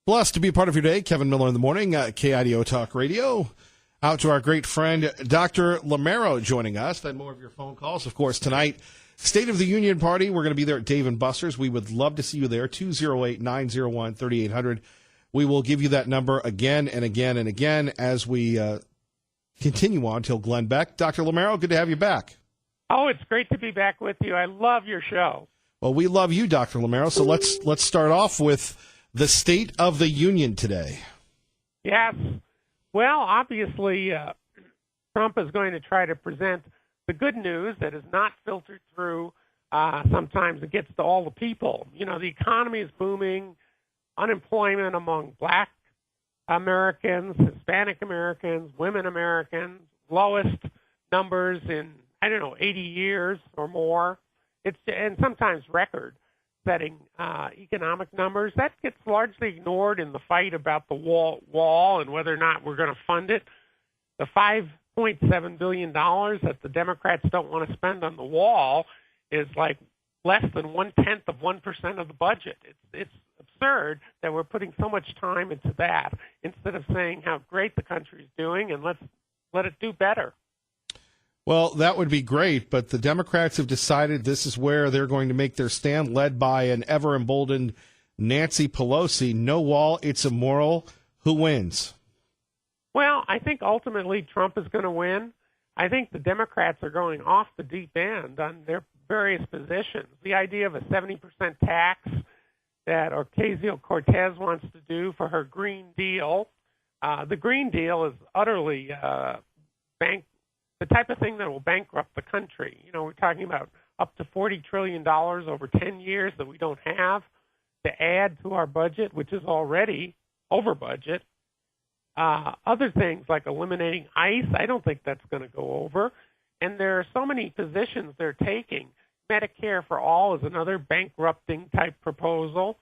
Blessed to be a part of your day. Kevin Miller in the morning, KIDO Talk Radio. Out to our great friend, Dr. Lamero, joining us. Then more of your phone calls. Of course, tonight, State of the Union Party. We're going to be there at Dave & Buster's. We would love to see you there, 208-901-3800. We will give you that number again and again and again as we continue on till Glenn Beck. Dr. Lamero, good to have you back. Oh, it's great to be back with you. I love your show. Well, we love you, Dr. Lamero. So let's start off with the State of the Union today. Yes. Well, obviously, Trump is going to try to present the good news that is not filtered through. Sometimes it gets to all the people. You know, the economy is booming. Unemployment among Black Americans, Hispanic Americans, women Americans, lowest numbers in, 80 years or more. And sometimes record-setting economic numbers. That gets largely ignored in the fight about the wall and whether or not we're going to fund it. The $5.7 billion that the Democrats don't want to spend on the wall is like less than 0.1% of the budget. It's absurd that we're putting so much time into that instead of saying how great the country is doing and let's let it do better. Well, that would be great, but the Democrats have decided this is where they're going to make their stand, led by an ever-emboldened Nancy Pelosi. No wall, it's immoral. Who wins? Well, I think ultimately Trump is going to win. I think the Democrats are going off the deep end on their various positions. The idea of a 70% tax that Ocasio-Cortez wants to do for her Green Deal. The Green Deal is utterly the type of thing that will bankrupt the country. You know, we're talking about up to $40 trillion over 10 years that we don't have to add to our budget, which is already over budget. Other things like eliminating ICE, I don't think that's going to go over. And there are so many positions they're taking. Medicare for all is another bankrupting type proposal.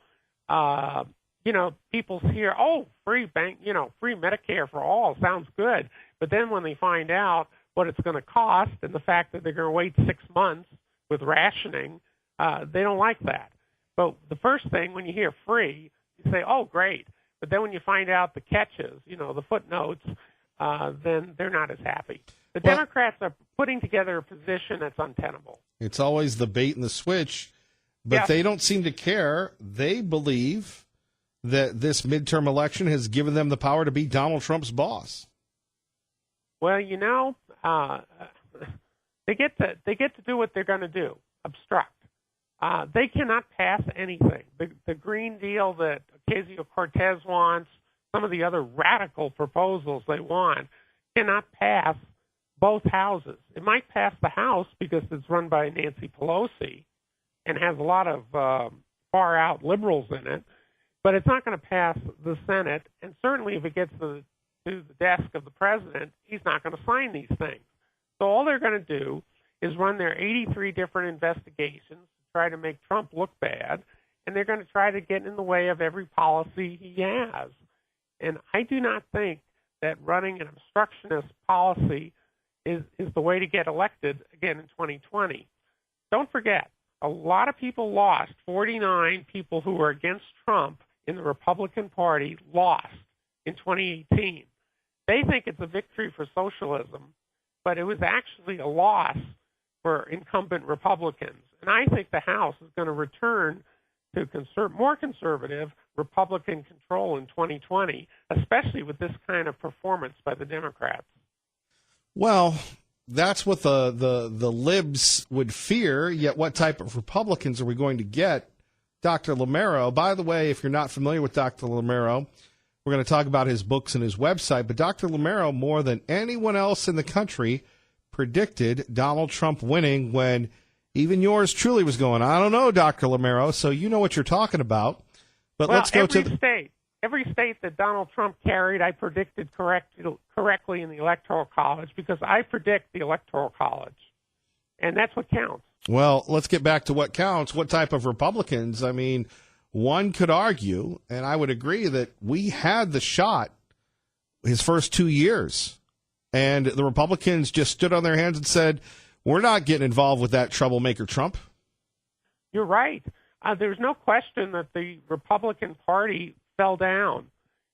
People hear, free Medicare for all sounds good. But then when they find out what it's going to cost and the fact that they're going to wait 6 months with rationing, they don't like that. But the first thing when you hear free, you say, oh, great. But then when you find out the catches, the footnotes, then they're not as happy. The Democrats are putting together a position that's untenable. It's always the bait and the switch, but They don't seem to care. They believe that this midterm election has given them the power to be Donald Trump's boss. Well, they get to do what they're going to do, obstruct. They cannot pass anything. The Green Deal that Ocasio-Cortez wants, some of the other radical proposals they want, cannot pass both houses. It might pass the House because it's run by Nancy Pelosi and has a lot of far-out liberals in it, but it's not going to pass the Senate, and certainly if it gets to the desk of the president, he's not going to sign these things. So all they're going to do is run their 83 different investigations to try to make Trump look bad, and they're going to try to get in the way of every policy he has. And I do not think that running an obstructionist policy is the way to get elected again in 2020. Don't forget, a lot of people lost. 49 people who were against Trump in the Republican Party lost in 2018. They think it's a victory for socialism, but it was actually a loss for incumbent Republicans. And I think the House is going to return to more conservative Republican control in 2020, especially with this kind of performance by the Democrats. Well, that's what the libs would fear, yet what type of Republicans are we going to get? Dr. Lamero, by the way, if you're not familiar with Dr. Lamero, we're going to talk about his books and his website, but Dr. Lamero, more than anyone else in the country, predicted Donald Trump winning when even yours truly was going, I don't know, Dr. Lamero, so you know what you're talking about. But let's go to every state that Donald Trump carried, I predicted correctly in the Electoral College because I predict the Electoral College, and that's what counts. Well, let's get back to what counts. What type of Republicans? I mean, one could argue, and I would agree, that we had the shot his first 2 years, and the Republicans just stood on their hands and said, we're not getting involved with that troublemaker Trump. You're right. There's no question that the Republican Party fell down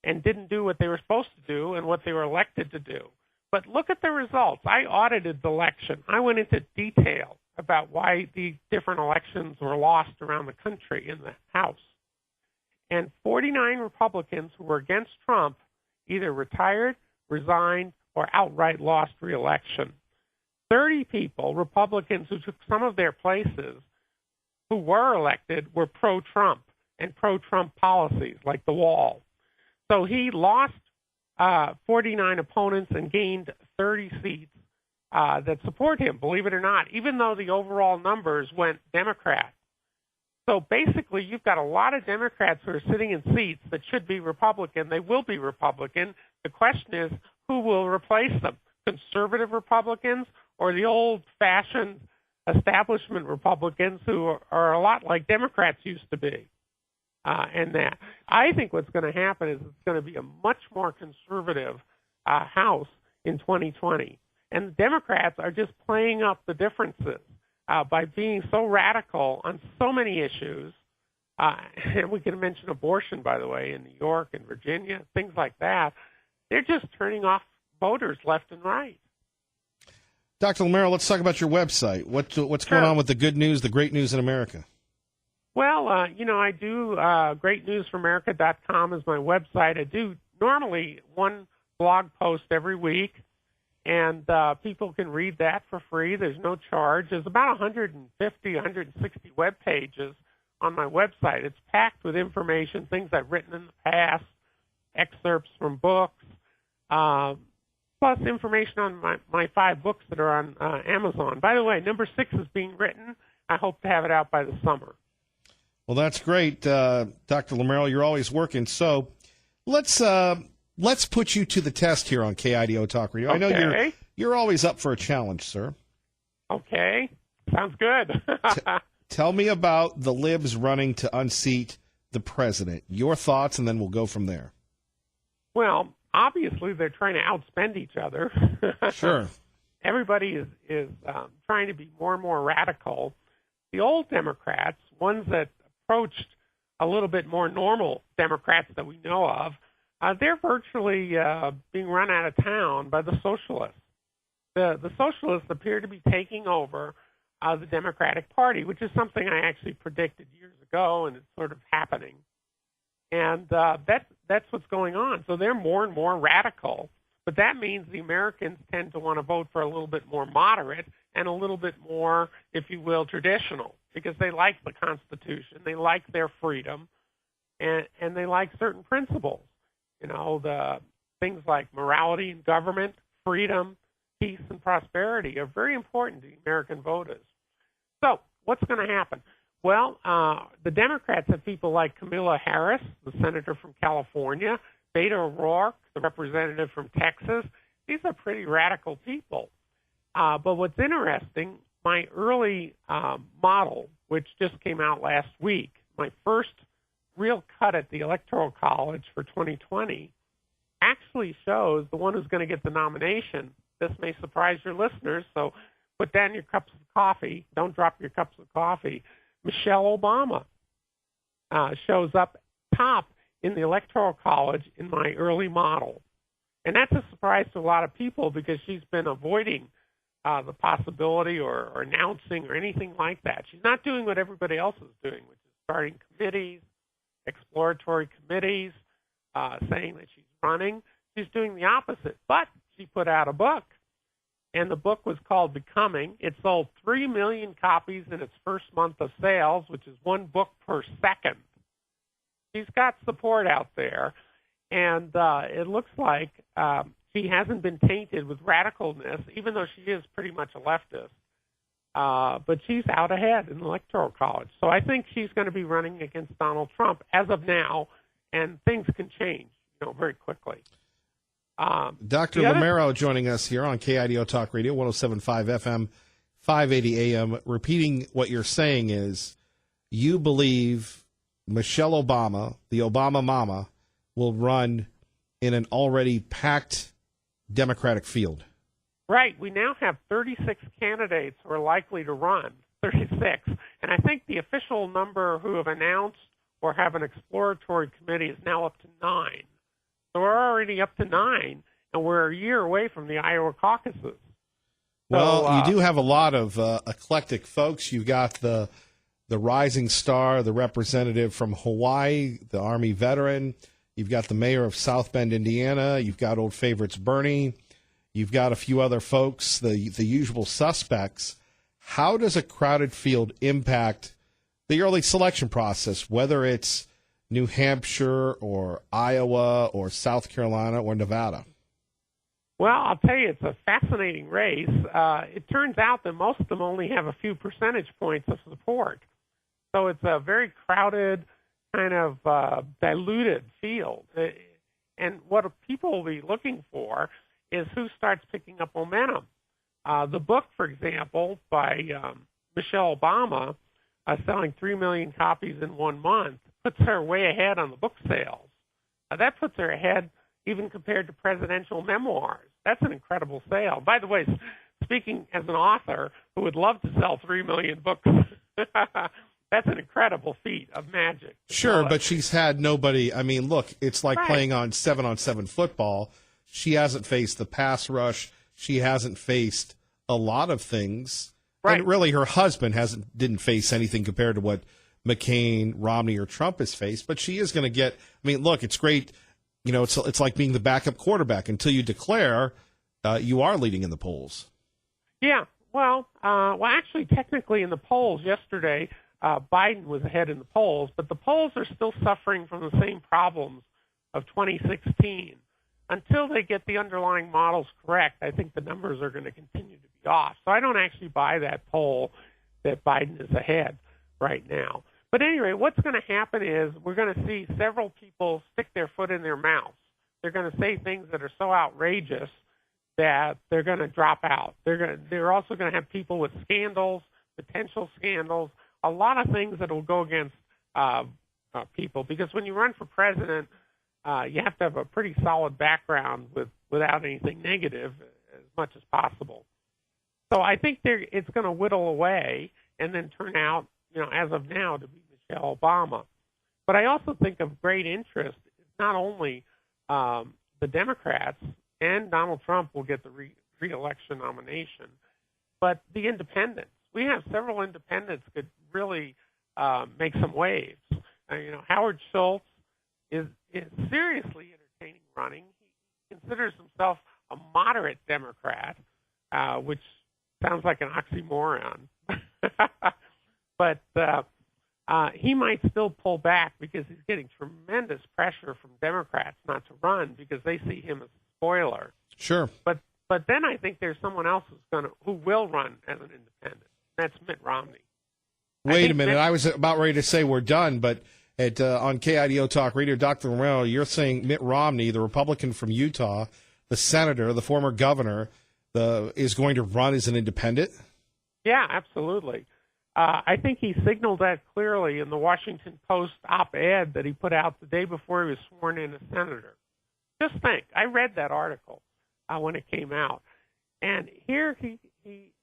and didn't do what they were supposed to do and what they were elected to do. But look at the results. I audited the election. I went into detail about why the different elections were lost around the country in the House. And 49 Republicans who were against Trump either retired, resigned, or outright lost re-election. 30 people, Republicans who took some of their places, who were elected, were pro-Trump and pro-Trump policies like the wall. So he lost 49 opponents and gained 30 seats that support him, believe it or not, even though the overall numbers went Democrat. So basically, you've got a lot of Democrats who are sitting in seats that should be Republican. They will be Republican. The question is, who will replace them? Conservative Republicans or the old-fashioned establishment Republicans who are a lot like Democrats used to be? And that I think what's going to happen is it's going to be a much more conservative House in 2020. And the Democrats are just playing up the differences by being so radical on so many issues. And we can mention abortion, by the way, in New York and Virginia, things like that. They're just turning off voters left and right. Dr. Lamero, let's talk about your website. What's going on with the good news, the great news in America? Well, I do greatnewsforamerica.com is my website. I do normally one blog post every week, and people can read that for free. There's no charge. There's about 150, 160 web pages on my website. It's packed with information, things I've written in the past, excerpts from books, plus information on my 5 books that are on Amazon. By the way, number 6 is being written. I hope to have it out by the summer. Well, that's great, Dr. Lamero. You're always working. So let's put you to the test here on KIDO Talk Radio. Okay. I know you're always up for a challenge, sir. Okay, sounds good. Tell me about the libs running to unseat the president. Your thoughts, and then we'll go from there. Well, obviously they're trying to outspend each other. Sure. Everybody is trying to be more and more radical. The old Democrats, ones that approached a little bit more normal Democrats that we know of, they're virtually being run out of town by the socialists. The socialists appear to be taking over the Democratic Party, which is something I actually predicted years ago, and it's sort of happening. And that's what's going on. So they're more and more radical. But that means the Americans tend to want to vote for a little bit more moderate and a little bit more, if you will, traditional, because they like the Constitution, they like their freedom, and they like certain principles. The things like morality in government, freedom, peace, and prosperity are very important to American voters. So what's going to happen? Well, the Democrats have people like Kamala Harris, the senator from California, Beto O'Rourke, the representative from Texas. These are pretty radical people. But what's interesting, my early model, which just came out last week, my first real cut at the Electoral College for 2020, actually shows the one who's going to get the nomination. This may surprise your listeners, so put down your cups of coffee. Don't drop your cups of coffee. Michelle Obama shows up top in the Electoral College in my early model. And that's a surprise to a lot of people because she's been avoiding the possibility or announcing or anything like that. She's not doing what everybody else is doing, which is starting committees, exploratory committees, saying that she's running. She's doing the opposite. But she put out a book, and the book was called Becoming. It sold 3 million copies in its first month of sales, which is 1 book per second. She's got support out there, and it looks like she hasn't been tainted with radicalness, even though she is pretty much a leftist. But she's out ahead in the Electoral College. So I think she's going to be running against Donald Trump as of now, and things can change, very quickly. Dr. Lamero joining us here on KIDO Talk Radio, 107.5 FM, 580 AM. Repeating what you're saying is you believe Michelle Obama, the Obama mama, will run in an already packed Democratic field. Right. We now have 36 candidates who are likely to run, 36. And I think the official number who have announced or have an exploratory committee is now up to 9. So we're already up to 9, and we're a year away from the Iowa caucuses. Well, you do have a lot of eclectic folks. You've got the rising star, the representative from Hawaii, the Army veteran. You've got the mayor of South Bend, Indiana. You've got old favorites Bernie. You've got a few other folks, the usual suspects. How does a crowded field impact the early selection process, whether it's New Hampshire or Iowa or South Carolina or Nevada? Well, I'll tell you, it's a fascinating race. It turns out that most of them only have a few percentage points of support. So it's a very crowded, kind of diluted field. And what people will be looking for is who starts picking up momentum. The book, for example, by Michelle Obama, selling 3 million copies in 1 month, puts her way ahead on the book sales. That puts her ahead even compared to presidential memoirs. That's an incredible sale. By the way, speaking as an author who would love to sell 3 million books, that's an incredible feat of magic. Sure, but she's had nobody. I mean, look, it's like playing on 7-on-7 football. She hasn't faced the pass rush. She hasn't faced a lot of things. Right. And really, her husband didn't face anything compared to what McCain, Romney, or Trump has faced. But she is going to get. I mean, look, it's great. You know, it's like being the backup quarterback until you declare you are leading in the polls. Yeah. Well, actually, technically, in the polls yesterday, Biden was ahead in the polls, but the polls are still suffering from the same problems of 2016. Until they get the underlying models correct, I think the numbers are going to continue to be off. So I don't actually buy that poll that Biden is ahead right now. But anyway, what's going to happen is we're going to see several people stick their foot in their mouth. They're going to say things that are so outrageous that they're going to drop out. They're also going to have people with scandals, potential scandals, a lot of things that will go against people. Because when you run for president, you have to have a pretty solid background without anything negative as much as possible. So I think it's going to whittle away and then turn out, as of now, to be Michelle Obama. But I also think of great interest is not only the Democrats, and Donald Trump will get the re-election nomination, but the independents. We have several independents could really make some waves. Howard Schultz is seriously entertaining running. He considers himself a moderate Democrat, which sounds like an oxymoron. But he might still pull back because he's getting tremendous pressure from Democrats not to run because they see him as a spoiler. Sure. But then I think there's someone else who will run as an independent. That's Mitt Romney. Wait a minute. I was about ready to say we're done, but on KIDO Talk Radio, Dr. Romero, you're saying Mitt Romney, the Republican from Utah, the senator, the former governor, is going to run as an independent? Yeah, absolutely. I think he signaled that clearly in the Washington Post op-ed that he put out the day before he was sworn in as senator. Just think, I read that article when it came out. And here he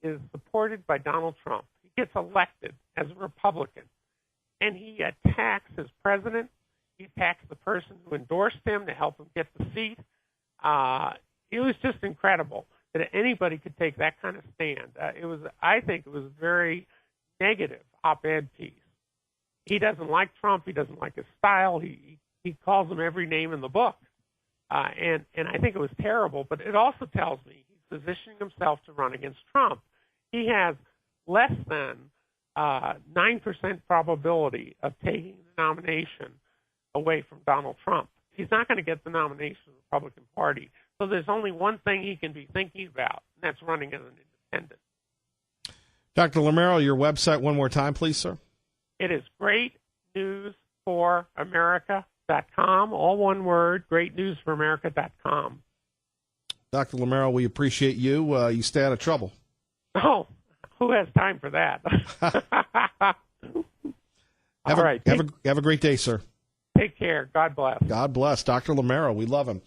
is supported by Donald Trump. He gets elected as a Republican. And he attacks his president. He attacks the person who endorsed him to help him get the seat. It was just incredible that anybody could take that kind of stand. I think it was a very negative op-ed piece. He doesn't like Trump. He doesn't like his style. He calls him every name in the book. And I think it was terrible. But it also tells me he's positioning himself to run against Trump. He has less than 9% probability of taking the nomination away from Donald Trump. He's not going to get the nomination of the Republican Party. So there's only one thing he can be thinking about, and that's running as an independent. Dr. Romero, your website one more time, please, sir. It is greatnewsforamerica.com, all one word, greatnewsforamerica.com. Dr. Romero, we appreciate you. You stay out of trouble. Oh, who has time for that? Have a great day, sir. Take care. God bless. God bless. Dr. Romero, we love him.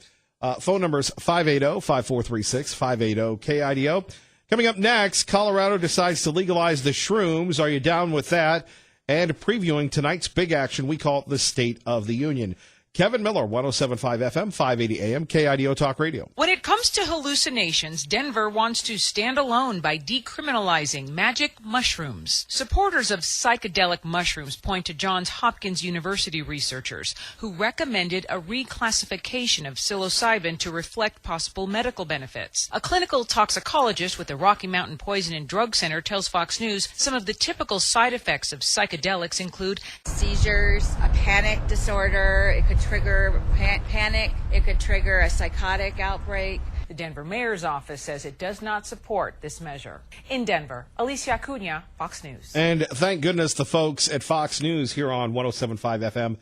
Phone number is 580-5436, 580-KIDO. Coming up next, Colorado decides to legalize the shrooms. Are you down with that? and previewing tonight's big action we call the State of the Union. Kevin Miller, 107.5 FM, 580 AM, KIDO Talk Radio. When it comes to hallucinations, Denver wants to stand alone by decriminalizing magic mushrooms. Supporters of psychedelic mushrooms point to Johns Hopkins University researchers who recommended a reclassification of psilocybin to reflect possible medical benefits. A clinical toxicologist with the Rocky Mountain Poison and Drug Center tells Fox News some of the typical side effects of psychedelics include seizures, a panic disorder. It could trigger panic. It could trigger a psychotic outbreak. The Denver mayor's office says it does not support this measure. In Denver, Alicia Acuna, Fox News. And thank goodness the folks at Fox News here on 107.5 FM,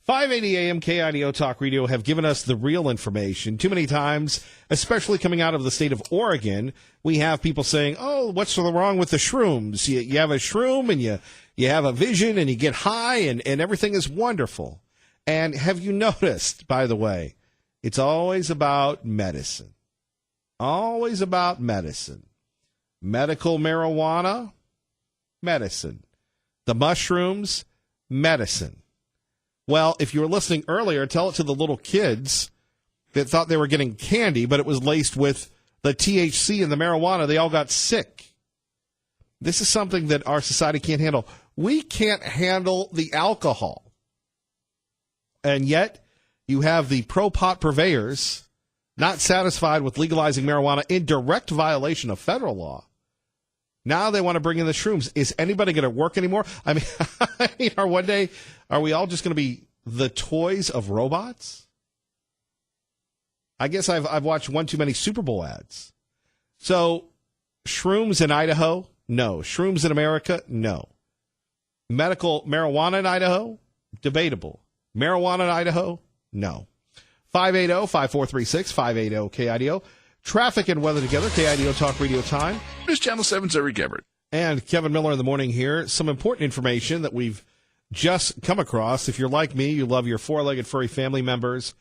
580 AM, KIDO Talk Radio have given us the real information. Too many times, especially coming out of the state of Oregon, we have people saying, oh, what's wrong with the shrooms? You have a shroom and you have a vision and you get high and everything is wonderful. And have you noticed, by the way, it's always about medicine. Always about medicine. Medical marijuana, medicine. The mushrooms, medicine. Well, if you were listening earlier, tell it to the little kids that thought they were getting candy, but it was laced with the THC and the marijuana. They all got sick. This is something that our society can't handle. We can't handle the alcohol. And yet, you have the pro-pot purveyors not satisfied with legalizing marijuana in direct violation of federal law. Now they want to bring in the shrooms. Is anybody going to work anymore? I mean, one day, are we all just going to be the toys of robots? I guess I've watched one too many Super Bowl ads. So, shrooms in Idaho? No. Shrooms in America? No. Medical marijuana in Idaho? Debatable. Marijuana in Idaho? No. 580-5436, 580-KIDO. Traffic and weather together, KIDO Talk Radio time. News Channel 7's Eric Everett. And Kevin Miller in the morning here. Some important information that we've just come across. If you're like me, you love your four-legged furry family members.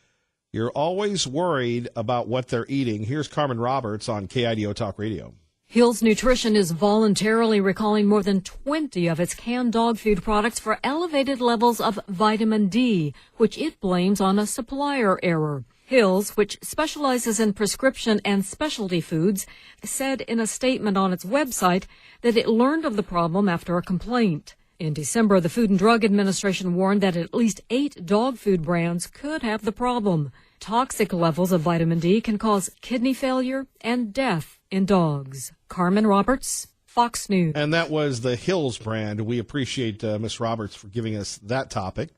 You're always worried about what they're eating. Here's Carmen Roberts on KIDO Talk Radio. Hill's Nutrition is voluntarily recalling more than 20 of its canned dog food products for elevated levels of vitamin D, which it blames on a supplier error. Hill's, which specializes in prescription and specialty foods, said in a statement on its website that it learned of the problem after a complaint. In December, the Food and Drug Administration warned that at least 8 dog food brands could have the problem. Toxic levels of vitamin D can cause kidney failure and death in dogs. Carmen Roberts, Fox News. And that was the Hills brand. We appreciate Ms. Roberts for giving us that topic.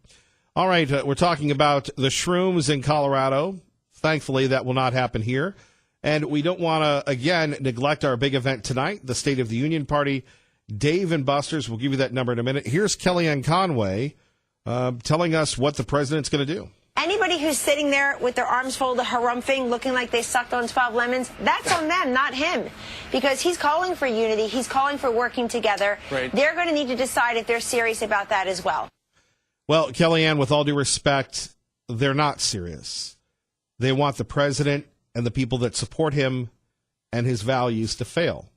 All right, we're talking about the shrooms in Colorado. Thankfully, that will not happen here. And we don't want to, again, neglect our big event tonight, the State of the Union Party. Dave and Buster's, we'll give you that number in a minute. Here's Kellyanne Conway telling us what the president's going to do. Anybody who's sitting there with their arms folded, harumphing, looking like they sucked on 12 lemons, that's on them, not him. Because he's calling for unity. He's calling for working together. Right. They're going to need to decide if they're serious about that as well. Well, Kellyanne, with all due respect, they're not serious. They want the president and the people that support him and his values to fail.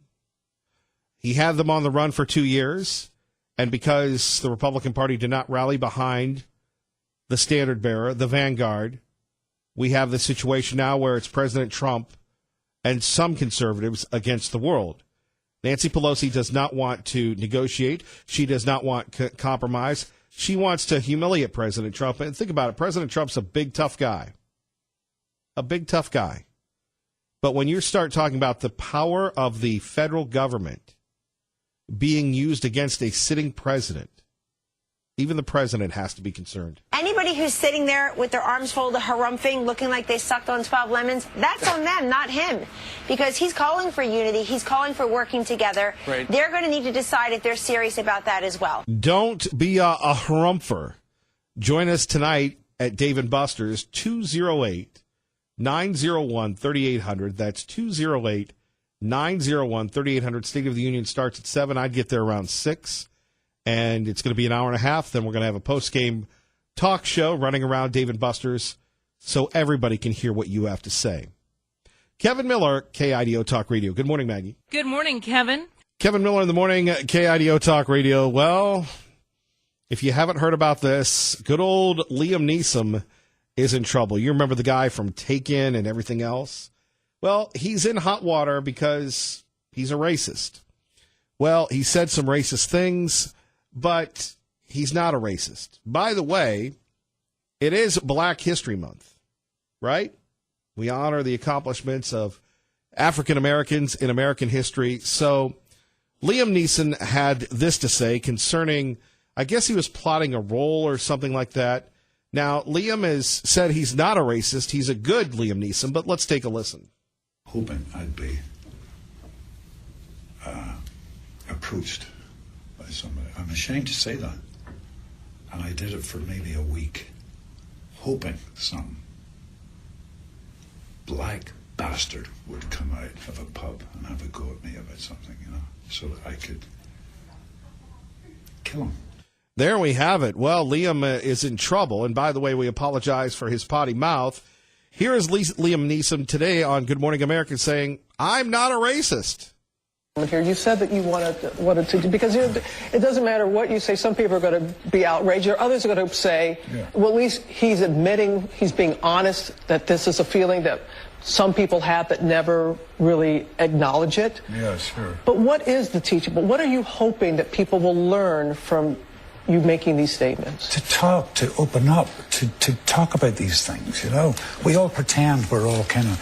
He had them on the run for 2 years, and because the Republican Party did not rally behind the standard bearer, the vanguard, we have the situation now where it's President Trump and some conservatives against the world. Nancy Pelosi does not want to negotiate. She does not want compromise. She wants to humiliate President Trump. And think about it. President Trump's a big, tough guy. A big, tough guy. But when you start talking about the power of the federal government being used against a sitting president, even the president has to be concerned. Anybody who's sitting there with their arms folded, harumphing, looking like they sucked on 12 lemons, that's on them, not him. Because he's calling for unity. He's calling for working together. Right. They're going to need to decide if they're serious about that as well. Don't be a harumpher. Join us tonight at Dave & Buster's, 208-901-3800. That's 208-901-3800. State of the Union starts at 7. I'd get there around 6. And it's going to be an hour and a half. Then we're going to have a post-game talk show running around Dave & Buster's so everybody can hear what you have to say. Kevin Miller, KIDO Talk Radio. Good morning, Maggie. Good morning, Kevin. Kevin Miller in the morning, KIDO Talk Radio. Well, If you haven't heard about this, good old Liam Neeson is in trouble. You remember the guy from Taken and everything else? Well, he's in hot water because he's a racist. Well, he said some racist things, but he's not a racist. By the way, it is Black History Month, right? We honor the accomplishments of African Americans in American history. So Liam Neeson had this to say concerning, I guess he was plotting a role or something like that. Now, Liam has said he's not a racist. He's a good Liam Neeson, but let's take a listen. Hoping I'd be approached by somebody. I'm ashamed to say that. And I did it for maybe a week, hoping some black bastard would come out of a pub and have a go at me about something, so that I could kill him. There we have it. Well, Liam is in trouble. And by the way, we apologize for his potty mouth. Here is Liam Neeson today on Good Morning America saying, I'm not a racist. Here, you said that you wanted to, because it doesn't matter what you say. Some people are going to be outraged, or others are going to say, well, at least he's admitting, he's being honest that this is a feeling that some people have that never really acknowledge it. Yeah, sure. But what is the teachable? What are you hoping that people will learn from you making these statements? To talk, to open up, to talk about these things, We all pretend we're all kind of,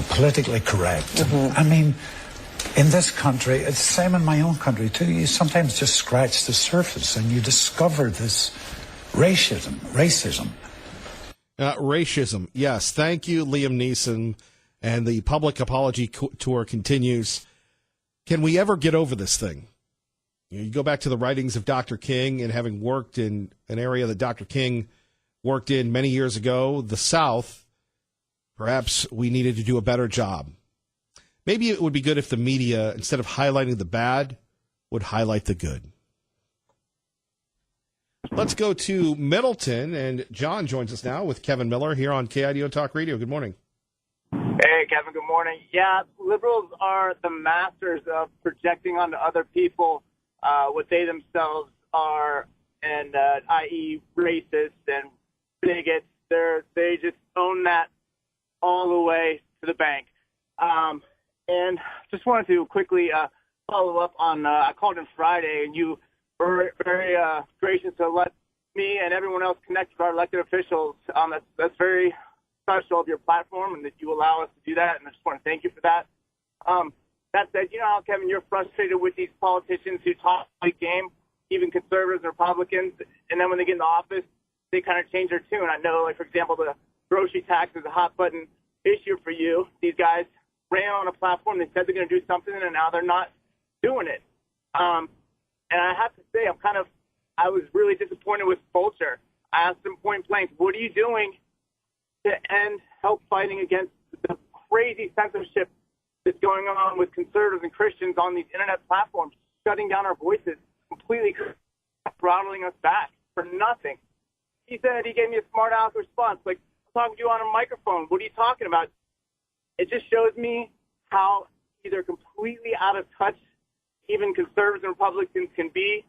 politically correct. Mm-hmm. I mean, in this country, it's the same in my own country too. You sometimes just scratch the surface and you discover this racism. Racism, yes. Thank you, Liam Neeson. And the public apology tour continues. Can we ever get over this thing? You go back to the writings of Dr. King, and having worked in an area that Dr. King worked in many years ago, the South, perhaps we needed to do a better job. Maybe it would be good if the media, instead of highlighting the bad, would highlight the good. Let's go to Middleton, and John joins us now with Kevin Miller here on KIDO Talk Radio. Good morning. Hey, Kevin, good morning. Yeah, liberals are the masters of projecting onto other people what they themselves are, and i.e. racist and bigots. They just own that all the way to the bank. And just wanted to quickly follow up on, I called in Friday, and you were very gracious to let me and everyone else connect with our elected officials. That's very special of your platform, and that you allow us to do that, and I just want to thank you for that. That said, you know how, Kevin, you're frustrated with these politicians who talk like game, even conservatives and Republicans, and then when they get in the office, they kind of change their tune. I know, like, for example, the grocery tax is a hot-button issue for you. These guys ran on a platform, they said they're going to do something, and now they're not doing it. And I have to say, I was really disappointed with Fulcher. I asked him point blank, what are you doing to help fighting against the crazy censorship that's going on with conservatives and Christians on these internet platforms, shutting down our voices, completely throttling us back for nothing? He said, he gave me a smart aleck response, like, I'm talking to you on a microphone. What are you talking about? It just shows me how either completely out of touch even conservatives and Republicans can be,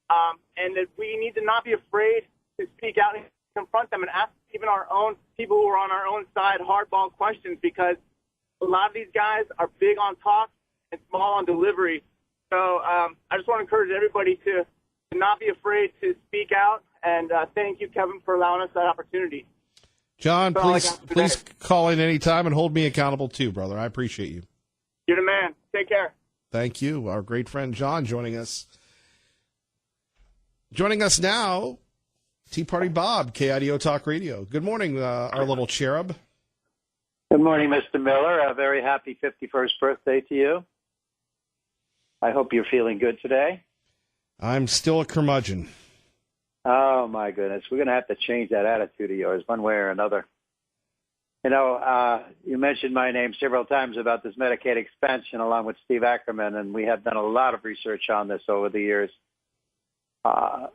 and that we need to not be afraid to speak out and confront them and ask even our own people who are on our own side hardball questions, because a lot of these guys are big on talk and small on delivery. So I just want to encourage everybody to not be afraid to speak out, and thank you, Kevin, for allowing us that opportunity. John, please call in anytime and hold me accountable too, brother. I appreciate you. You're the man. Take care. Thank you. Our great friend John joining us. Joining us now, Tea Party Bob, KIDO Talk Radio. Good morning, our little cherub. Good morning, Mr. Miller. A very happy 51st birthday to you. I hope you're feeling good today. I'm still a curmudgeon. Oh, my goodness. We're going to have to change that attitude of yours one way or another. You mentioned my name several times about this Medicaid expansion along with Steve Ackerman, and we have done a lot of research on this over the years. When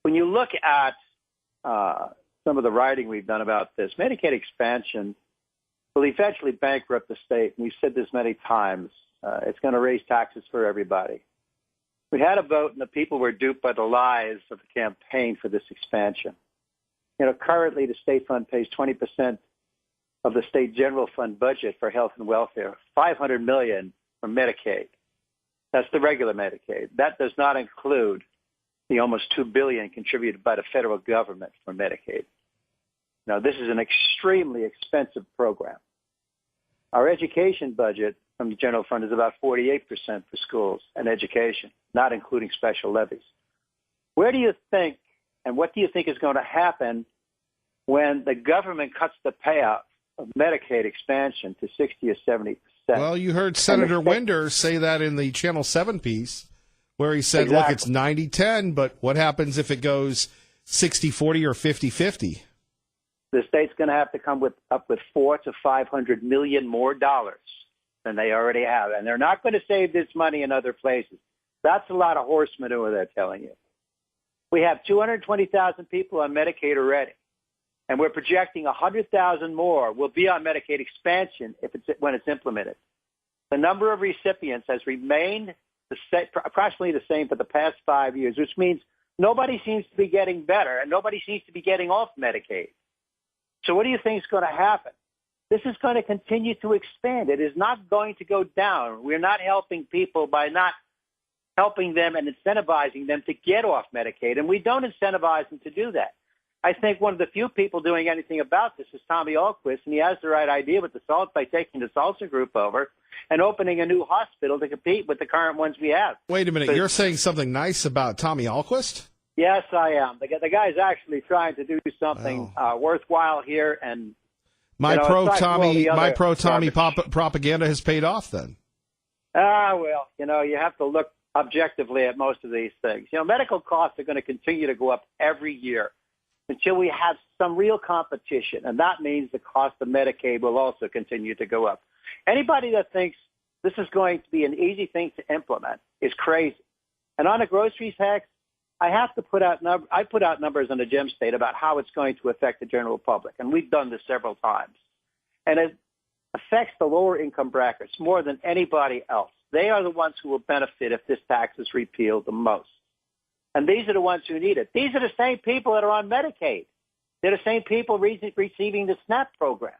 you look at some of the writing we've done about this, Medicaid expansion will eventually bankrupt the state. And we've said this many times. It's going to raise taxes for everybody. We had a vote, and the people were duped by the lies of the campaign for this expansion. Currently the state fund pays 20% of the state general fund budget for health and welfare, $500 million for Medicaid. That's the regular Medicaid. That does not include the almost $2 billion contributed by the federal government for Medicaid. Now, this is an extremely expensive program. Our education budget from the general fund is about 48% for schools and education, not including special levies. Where do you think, and what do you think is going to happen when the government cuts the payout of Medicaid expansion to 60 or 70%? Well, you heard Senator Winder say that in the Channel 7 piece, where he said, Exactly. look, it's 90-10, but what happens if it goes 60-40 or 50-50? The state's going to have to come up with $400 to $500 million more dollars than they already have, and they're not going to save this money in other places. That's a lot of horse manure, they're telling you. We have 220,000 people on Medicaid already, and we're projecting 100,000 more will be on Medicaid expansion when it's implemented. The number of recipients has remained approximately the same for the past 5 years, which means nobody seems to be getting better, and nobody seems to be getting off Medicaid. So what do you think is going to happen? This is going to continue to expand. It is not going to go down. We're not helping people by not helping them and incentivizing them to get off Medicaid, and we don't incentivize them to do that. I think one of the few people doing anything about this is Tommy Ahlquist, and he has the right idea with the SALT by taking the Salsa Group over and opening a new hospital to compete with the current ones we have. Wait a minute. You're saying something nice about Tommy Ahlquist? Yes, I am. The guy's actually trying to do something worthwhile here, and my pro-Tommy propaganda has paid off then. Well, you have to look objectively at most of these things. Medical costs are going to continue to go up every year until we have some real competition, and that means the cost of Medicaid will also continue to go up. Anybody that thinks this is going to be an easy thing to implement is crazy. And on a grocery tax, I put out numbers on the Gem State about how it's going to affect the general public, and we've done this several times. And it affects the lower income brackets more than anybody else. They are the ones who will benefit if this tax is repealed the most. And these are the ones who need it. These are the same people that are on Medicaid. They're the same people receiving the SNAP program.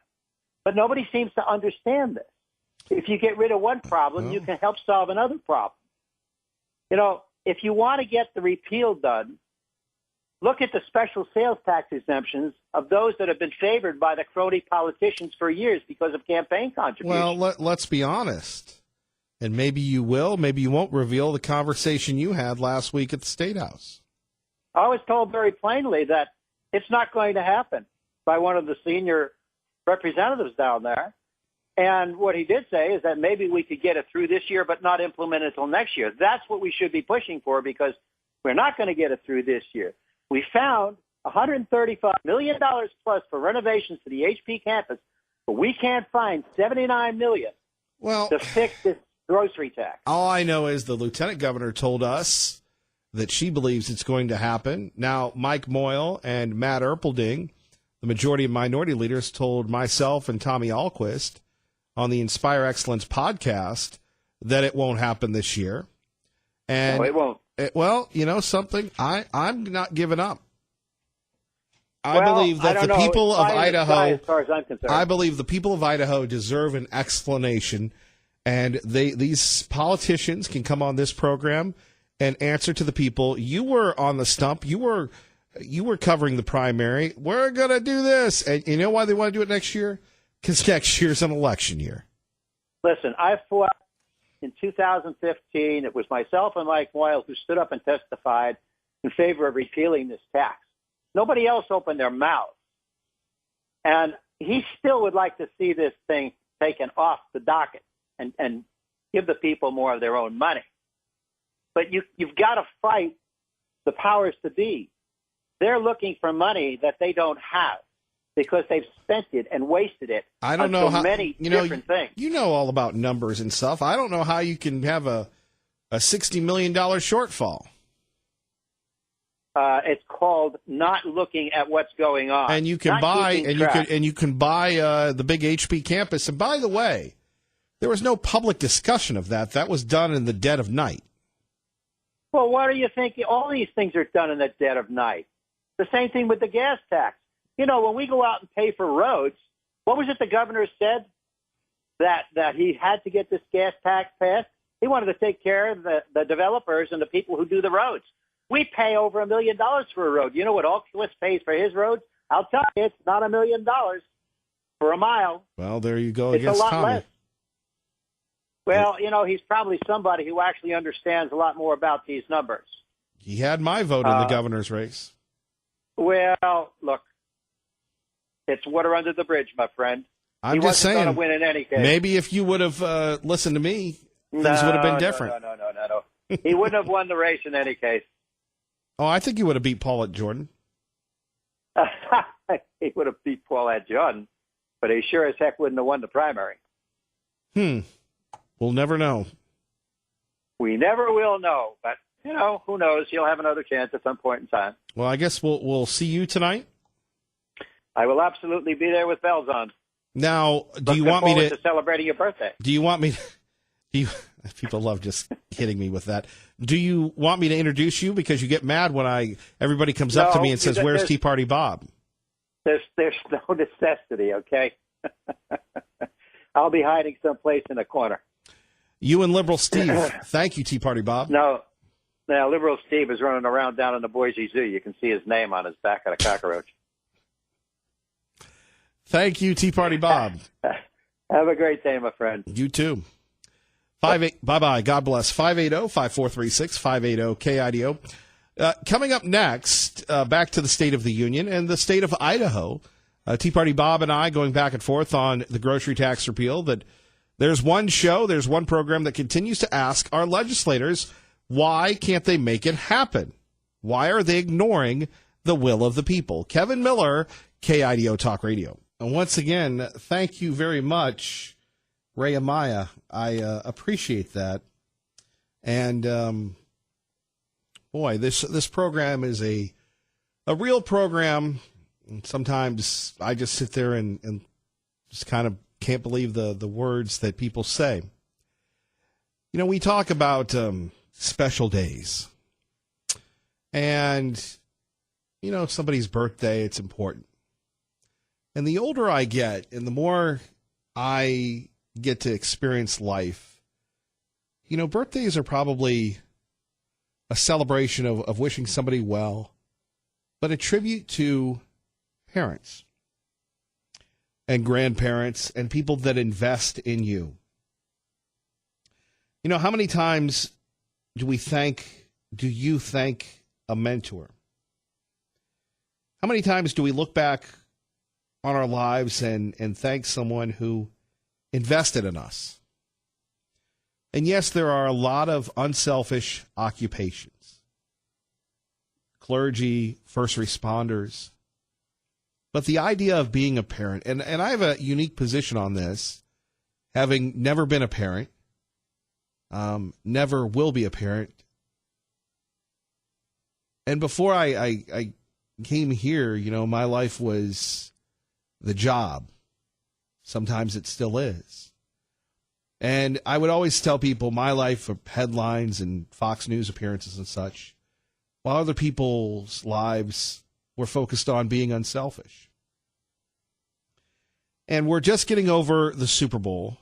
But nobody seems to understand this. If you get rid of one problem, you can help solve another problem. If you want to get the repeal done, look at the special sales tax exemptions of those that have been favored by the crony politicians for years because of campaign contributions. Well, let's be honest. And maybe you will, maybe you won't reveal the conversation you had last week at the State House. I was told very plainly that it's not going to happen by one of the senior representatives down there. And what he did say is that maybe we could get it through this year, but not implement it until next year. That's what we should be pushing for, because we're not going to get it through this year. We found $135 million plus for renovations to the HP campus, but we can't find $79 million to fix this grocery tax. All I know is the lieutenant governor told us that she believes it's going to happen. Now, Mike Moyle and Matt Erpelding, the majority of minority leaders, told myself and Tommy Ahlquist on the Inspire Excellence podcast that it won't happen this year. And no, it won't. Something, I'm not giving up. I believe that the people of Idaho, as far as I'm concerned, I believe the people of Idaho deserve an explanation, and these politicians can come on this program and answer to the people. You were on the stump. You were covering the primary. We're going to do this. And you know why they want to do it next year? Because next year's an election year. Listen, I fought in 2015. It was myself and Mike Moyle who stood up and testified in favor of repealing this tax. Nobody else opened their mouth. And he still would like to see this thing taken off the docket and give the people more of their own money. But you've got to fight the powers to be. They're looking for money that they don't have because they've spent it and wasted it on so many different things. You know all about numbers and stuff. I don't know how you can have a $60 million shortfall. It's called not looking at what's going on. And you can buy the big HP campus. And by the way, there was no public discussion of that. That was done in the dead of night. Well, what do you think? All these things are done in the dead of night. The same thing with the gas tax. You know, when we go out and pay for roads, what was it the governor said? That he had to get this gas tax passed? He wanted to take care of the developers and the people who do the roads. We pay over $1 million for a road. You know what Oakquist pays for his roads? I'll tell you, it's not $1 million for a mile. Well, there you go. It's against a lot Tommy. less. Well, you know, he's probably somebody who actually understands a lot more about these numbers. He had my vote in the governor's race. Well, look, it's water under the bridge, my friend. I'm just saying, going to win in any case. Maybe if you would have listened to me, things would have been different. No. He wouldn't have won the race in any case. Oh, I think he would have beat Paulette Jordan. He would have beat Paulette Jordan, but he sure as heck wouldn't have won the primary. We'll never know. We never will know, but, you know, who knows? He'll have another chance at some point in time. Well, I guess we'll see you tonight. I will absolutely be there with bells on. Now, do you want me to celebrating your birthday? Do you want me? People love just hitting me with that. Do you want me to introduce you because you get mad when everybody comes up to me and says, "Where's Tea Party Bob?" There's no necessity. Okay, I'll be hiding someplace in a corner. You and Liberal Steve. Thank you, Tea Party Bob. No, Liberal Steve is running around down in the Boise Zoo. You can see his name on his back of a cockroach. Thank you, Tea Party Bob. Have a great day, my friend. You too. 58. Bye-bye. God bless. 580-5436, 580-KIDO. Coming up next, back to the State of the Union and the state of Idaho. Tea Party Bob and I going back and forth on the grocery tax repeal. That there's one program that continues to ask our legislators, why can't they make it happen? Why are they ignoring the will of the people? Kevin Miller, KIDO Talk Radio. And once again, thank you very much, Ray Amaya. I appreciate that. And boy, this program is a real program. And sometimes I just sit there and just kind of can't believe the words that people say. You know, we talk about special days. And, you know, somebody's birthday, it's important. And the older I get and the more I get to experience life, you know, birthdays are probably a celebration of wishing somebody well, but a tribute to parents and grandparents and people that invest in you. You know, how many times do you thank a mentor? How many times do we look back on our lives and thank someone who invested in us? And yes, there are a lot of unselfish occupations. Clergy, first responders. But the idea of being a parent, and I have a unique position on this, having never been a parent, never will be a parent. And before I came here, you know, my life was the job. Sometimes it still is. And I would always tell people my life of headlines and Fox News appearances and such, while other people's lives were focused on being unselfish. And we're just getting over the Super Bowl,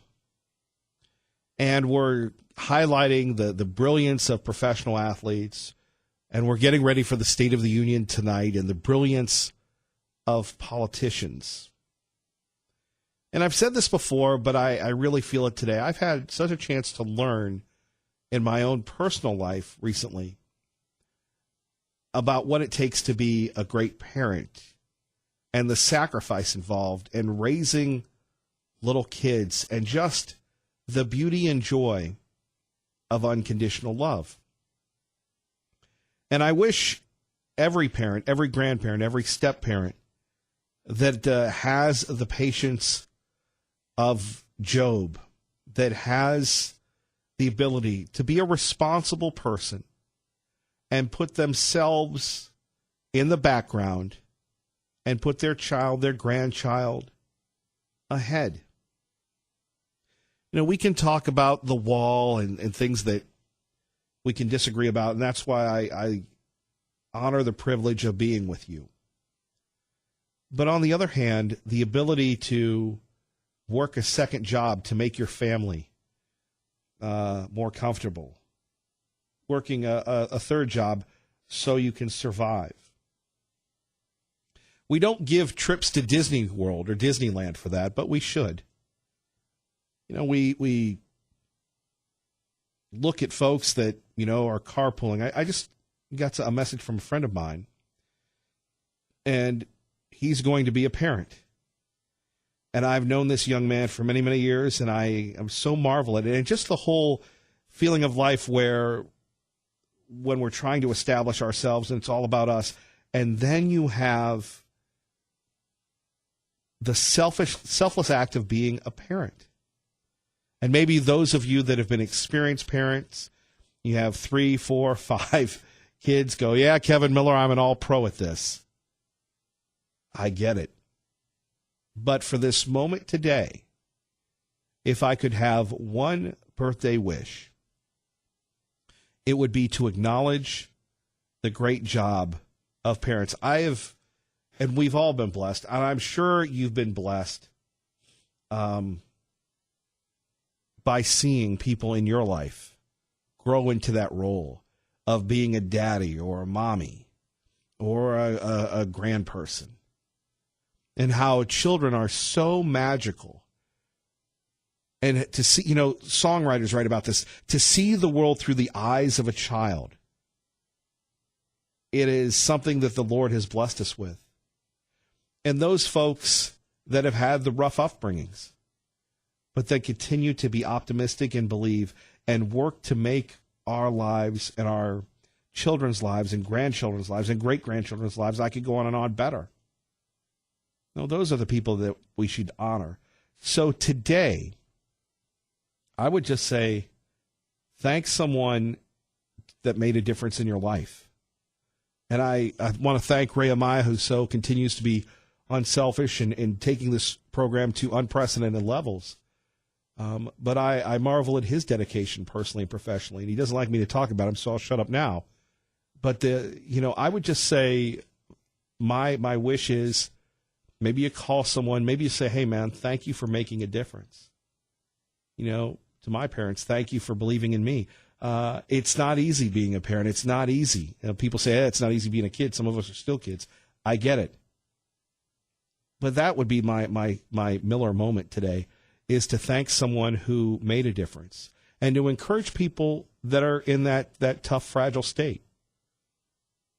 and we're highlighting the brilliance of professional athletes, and we're getting ready for the State of the Union tonight and the brilliance of politicians. And I've said this before, but I really feel it today. I've had such a chance to learn in my own personal life recently about what it takes to be a great parent and the sacrifice involved in raising little kids and just the beauty and joy of unconditional love. And I wish every parent, every grandparent, every step-parent that has the patience of Job, that has the ability to be a responsible person and put themselves in the background and put their child, their grandchild ahead. You know, we can talk about the wall and things that we can disagree about, and that's why I honor the privilege of being with you. But on the other hand, the ability to work a second job to make your family more comfortable, working a third job so you can survive. We don't give trips to Disney World or Disneyland for that, but we should. We look at folks that, are carpooling. I just got a message from a friend of mine, and he's going to be a parent. And I've known this young man for many, many years, and I am so marvel at it. And just the whole feeling of life where when we're trying to establish ourselves and it's all about us, and then you have the selfless act of being a parent. And maybe those of you that have been experienced parents, you have 3, 4, 5 kids, go, yeah, Kevin Miller, I'm an all-pro at this. I get it. But for this moment today, if I could have one birthday wish, it would be to acknowledge the great job of parents. And we've all been blessed, and I'm sure you've been blessed by seeing people in your life grow into that role of being a daddy or a mommy or a grandperson, and how children are so magical. And to see, songwriters write about this, to see the world through the eyes of a child, it is something that the Lord has blessed us with. And those folks that have had the rough upbringings, but that continue to be optimistic and believe and work to make our lives and our children's lives and grandchildren's lives and great-grandchildren's lives, I could go on and on, better. No, those are the people that we should honor. So today, I would just say, thank someone that made a difference in your life. And I want to thank Ray Amaya, who so continues to be unselfish and taking this program to unprecedented levels. But I marvel at his dedication personally and professionally. And he doesn't like me to talk about him, so I'll shut up now. But, I would just say my wish is maybe you call someone, maybe you say, hey, man, thank you for making a difference. To my parents, thank you for believing in me. It's not easy being a parent. It's not easy. People say, it's not easy being a kid. Some of us are still kids. I get it. But that would be my Miller moment today, is to thank someone who made a difference and to encourage people that are in that tough, fragile state.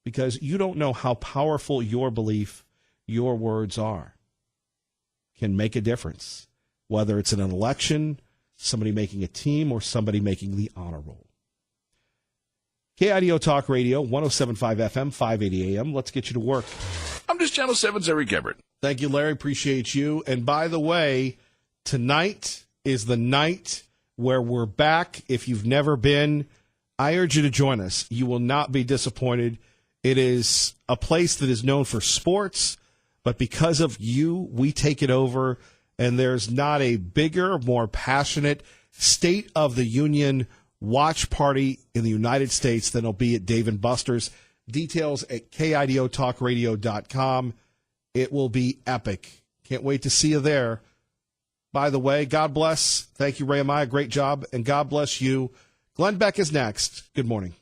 Because you don't know how powerful your belief, your words are, can make a difference, whether it's in an election, somebody making a team, or somebody making the honor roll. KIDO Talk Radio, 107.5 FM, 580 AM. Let's get you to work. I'm just Channel 7's Eric Everett. Thank you, Larry. Appreciate you. And by the way, tonight is the night where we're back. If you've never been, I urge you to join us. You will not be disappointed. It is a place that is known for sports, but because of you, we take it over, and there's not a bigger, more passionate State of the Union watch party in the United States than will be at Dave & Buster's. Details at KIDOTalkRadio.com. It will be epic. Can't wait to see you there. By the way, God bless. Thank you, Ray Amaya. Great job. And God bless you. Glenn Beck is next. Good morning.